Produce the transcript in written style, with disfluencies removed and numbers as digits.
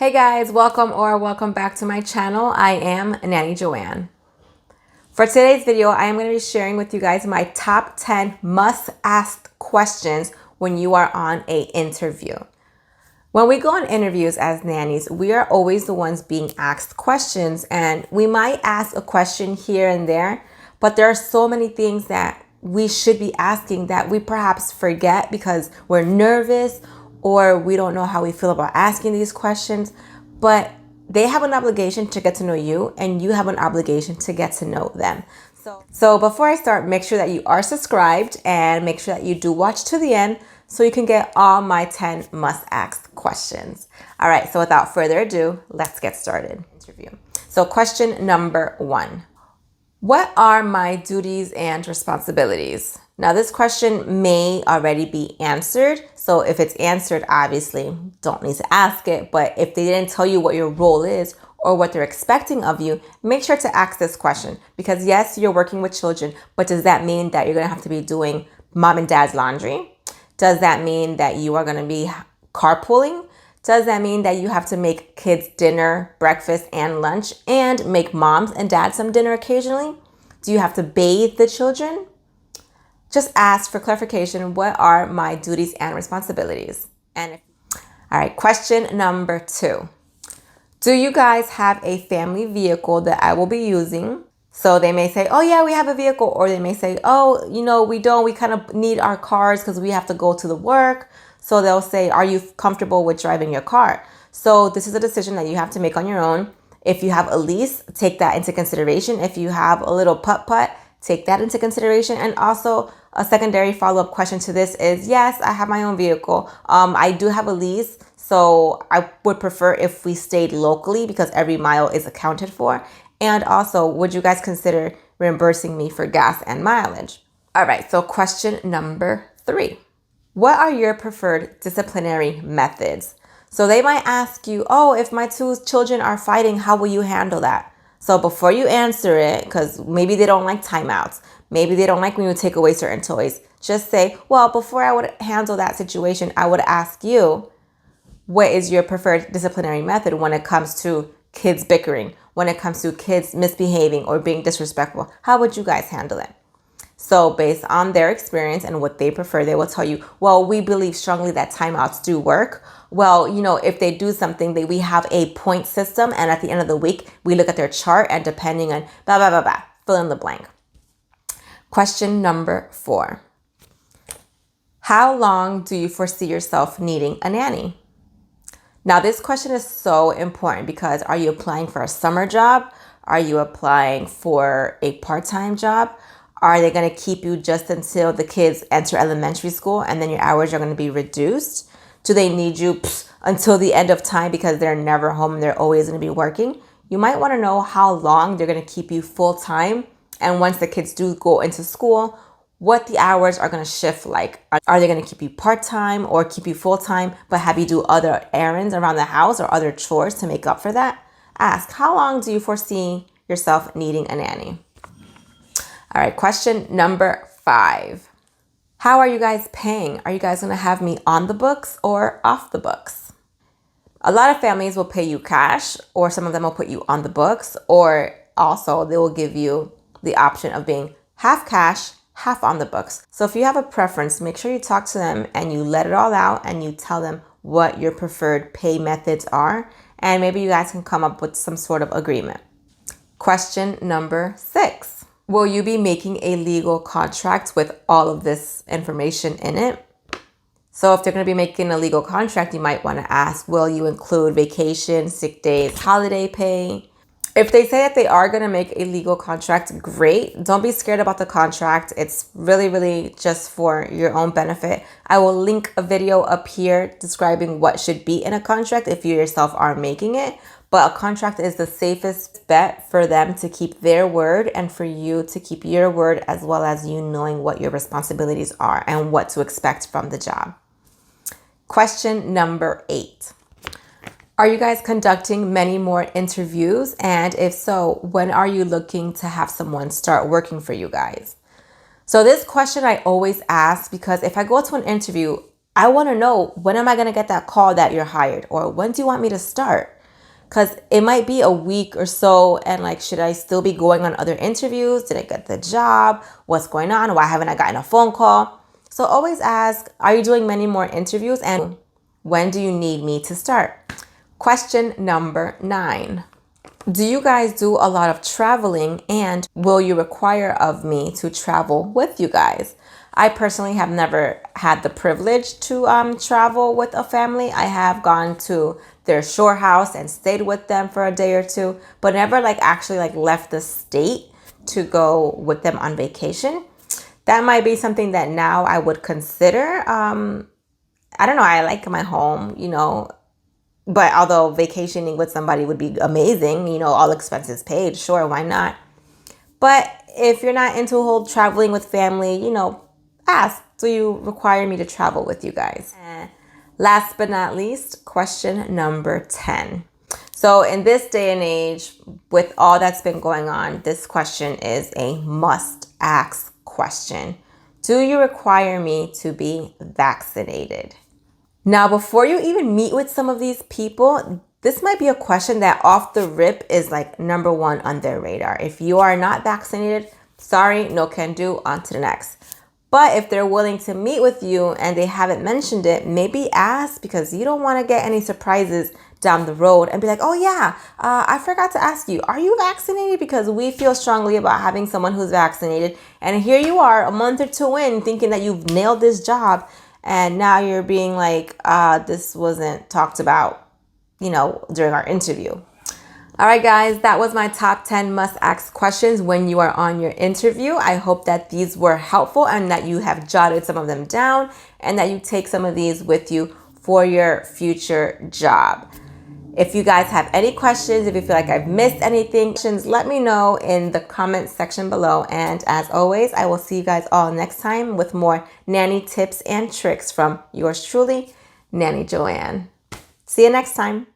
Hey guys, welcome back to my channel. I am Nanny Joanne. For today's video, I am going to be sharing with you guys my top 10 must-ask questions when you are on an interview. When we go on interviews as nannies, we are always the ones being asked questions, and we might ask a question here and there, but there are so many things that we should be asking that we perhaps forget because we're nervous or we don't know how we feel about asking these questions. But they have an obligation to get to know you, and you have an obligation to get to know them. So before I start, make sure that you are subscribed and make sure that you do watch to the end so you can get all my 10 must-ask questions. All right, so without further ado, let's get started. So question number 1. What are my duties and responsibilities? Now, this question may already be answered. So if it's answered, obviously, don't need to ask it. But if they didn't tell you what your role is or what they're expecting of you, make sure to ask this question. Because yes, you're working with children, but does that mean that you're going to have to be doing mom and dad's laundry? Does that mean that you are going to be carpooling? Does that mean that you have to make kids dinner, breakfast, and lunch, and make moms and dads some dinner occasionally? Do you have to bathe the children? Just ask for clarification, what are my duties and responsibilities? All right, question number 2. Do you guys have a family vehicle that I will be using? So they may say, oh yeah, we have a vehicle. Or they may say, oh, we don't. We kind of need our cars because we have to go to the work. So they'll say, are you comfortable with driving your car? So this is a decision that you have to make on your own. If you have a lease, take that into consideration. If you have a little putt-putt, take that into consideration. And also a secondary follow-up question to this is, yes, I have my own vehicle. I do have a lease. So I would prefer if we stayed locally because every mile is accounted for. And also, would you guys consider reimbursing me for gas and mileage? All right, so question number 3. What are your preferred disciplinary methods? So they might ask you, oh, if my 2 children are fighting, how will you handle that? So before you answer it, because maybe they don't like timeouts, maybe they don't like when you take away certain toys, just say, well, before I would handle that situation, I would ask you, what is your preferred disciplinary method when it comes to kids bickering, when it comes to kids misbehaving or being disrespectful? How would you guys handle it? So based on their experience and what they prefer, they will tell you, well, we believe strongly that timeouts do work. Well, if they do something, we have a point system. And at the end of the week, we look at their chart and depending on blah, blah, blah, blah, fill in the blank. Question number 4. How long do you foresee yourself needing a nanny? Now, this question is so important because are you applying for a summer job? Are you applying for a part-time job? Are they going to keep you just until the kids enter elementary school and then your hours are going to be reduced? Do they need you until the end of time because they're never home and they're always going to be working? You might want to know how long they're going to keep you full-time. And once the kids do go into school, what the hours are going to shift like. Are they going to keep you part-time or keep you full-time but have you do other errands around the house or other chores to make up for that? Ask, how long do you foresee yourself needing a nanny? All right, question number 5. How are you guys paying? Are you guys going to have me on the books or off the books? A lot of families will pay you cash, or some of them will put you on the books, or also they will give you the option of being half cash, half on the books. So if you have a preference, make sure you talk to them and you let it all out and you tell them what your preferred pay methods are, and maybe you guys can come up with some sort of agreement. Question number 6. Will you be making a legal contract with all of this information in it? So if they're going to be making a legal contract, you might want to ask, will you include vacation, sick days, holiday pay? If they say that they are going to make a legal contract, great. Don't be scared about the contract. It's really, really just for your own benefit. I will link a video up here describing what should be in a contract if you yourself are making it. But a contract is the safest bet for them to keep their word and for you to keep your word, as well as you knowing what your responsibilities are and what to expect from the job. Question number 8. Are you guys conducting many more interviews? And if so, when are you looking to have someone start working for you guys? So this question I always ask because if I go to an interview, I want to know, when am I going to get that call that you're hired? Or when do you want me to start? Because it might be a week or so, and like, should I still be going on other interviews? Did I get the job? What's going on? Why haven't I gotten a phone call? So always ask, are you doing many more interviews? And when do you need me to start? Question number 9. Do you guys do a lot of traveling, and will you require of me to travel with you guys? I personally have never had the privilege to travel with a family. I have gone to their shore house and stayed with them for a day or two, but never like actually like left the state to go with them on vacation. That might be something that now I would consider. I don't know. I like my home, but although vacationing with somebody would be amazing, all expenses paid, sure, why not? But if you're not into whole traveling with family, ask, do you require me to travel with you guys? And last but not least, question number 10. So in this day and age, with all that's been going on, this question is a must ask question. Do you require me to be vaccinated? Now, before you even meet with some of these people, this might be a question that off the rip is like number 1 on their radar. If you are not vaccinated, sorry, no can do, on to the next. But if they're willing to meet with you and they haven't mentioned it, maybe ask, because you don't want to get any surprises down the road and be like, oh yeah, I forgot to ask you, are you vaccinated? Because we feel strongly about having someone who's vaccinated. And here you are a month or 2 in thinking that you've nailed this job. And now you're being like, this wasn't talked about, during our interview. All right, guys, that was my top 10 must ask questions when you are on your interview. I hope that these were helpful and that you have jotted some of them down and that you take some of these with you for your future job. If you guys have any questions, if you feel like I've missed anything, let me know in the comments section below. And as always, I will see you guys all next time with more nanny tips and tricks from yours truly, Nanny Joanne. See you next time.